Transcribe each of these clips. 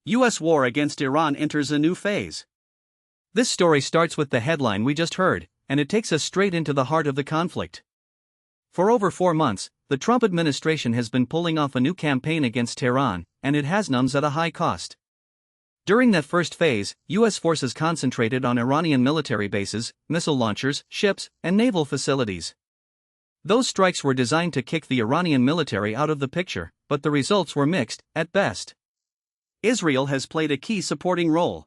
U.S. war against Iran enters a new phase. This story starts with the headline we just heard, and it takes us straight into the heart of the conflict. For over 4 months, the Trump administration has been pulling off a new campaign against Tehran, and it has numbers at a high cost. During that first phase, U.S. forces concentrated on Iranian military bases, missile launchers, ships, and naval facilities. Those strikes were designed to kick the Iranian military out of the picture, but the results were mixed, at best. Israel has played a key supporting role.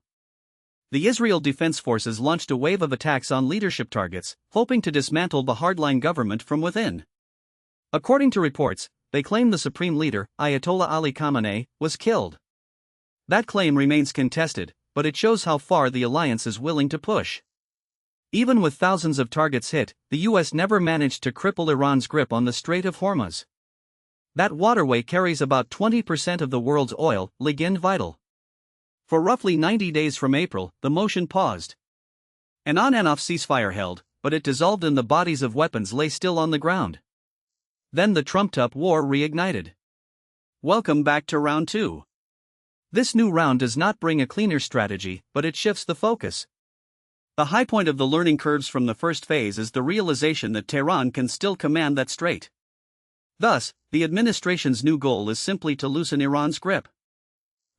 The Israel Defense Forces launched a wave of attacks on leadership targets, hoping to dismantle the hardline government from within. According to reports, they claim the supreme leader, Ayatollah Ali Khamenei, was killed. That claim remains contested, but it shows how far the alliance is willing to push. Even with thousands of targets hit, the U.S. never managed to cripple Iran's grip on the Strait of Hormuz. That waterway carries about 20% of the world's oil, ligand vital. For roughly 90 days from April, the motion paused. An on-and-off ceasefire held, but it dissolved and the bodies of weapons lay still on the ground. Then the trumped-up war reignited. Welcome back to round 2. This new round does not bring a cleaner strategy, but it shifts the focus. The high point of the learning curves from the first phase is the realization that Tehran can still command that strait. Thus, the administration's new goal is simply to loosen Iran's grip.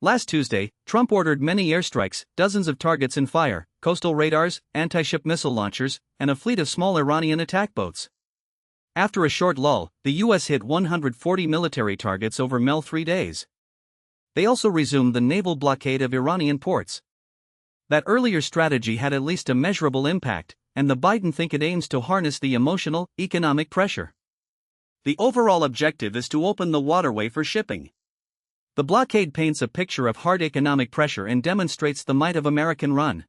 Last Tuesday, Trump ordered many airstrikes, dozens of targets in fire, coastal radars, anti-ship missile launchers, and a fleet of small Iranian attack boats. After a short lull, the U.S. hit 140 military targets over 3 days. They also resumed the naval blockade of Iranian ports. That earlier strategy had at least a measurable impact, and the Biden think it aims to harness the emotional, economic pressure. The overall objective is to open the waterway for shipping. The blockade paints a picture of hard economic pressure and demonstrates the might of American run.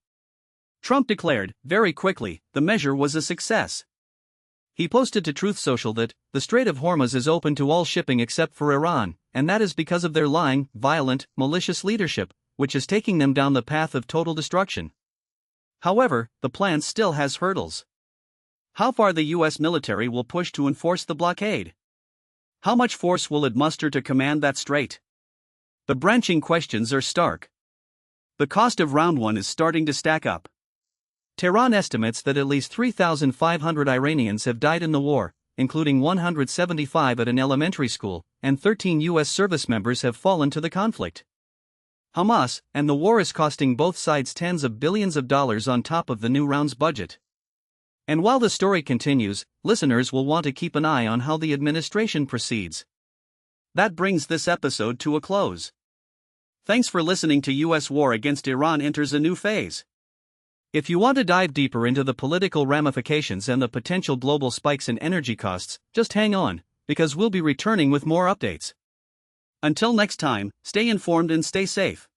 Trump declared, very quickly, the measure was a success. He posted to Truth Social that, the Strait of Hormuz is open to all shipping except for Iran, and that is because of their lying, violent, malicious leadership, which is taking them down the path of total destruction. However, the plan still has hurdles. How far the U.S. military will push to enforce the blockade? How much force will it muster to command that strait? The branching questions are stark. The cost of round 1 is starting to stack up. Tehran estimates that at least 3,500 Iranians have died in the war, including 175 at an elementary school, and 13 U.S. service members have fallen to the conflict. Hamas, and the war is costing both sides tens of billions of dollars on top of the new round's budget. And while the story continues, listeners will want to keep an eye on how the administration proceeds. That brings this episode to a close. Thanks for listening to U.S. War Against Iran Enters a New Phase. If you want to dive deeper into the political ramifications and the potential global spikes in energy costs, just hang on, because we'll be returning with more updates. Until next time, stay informed and stay safe.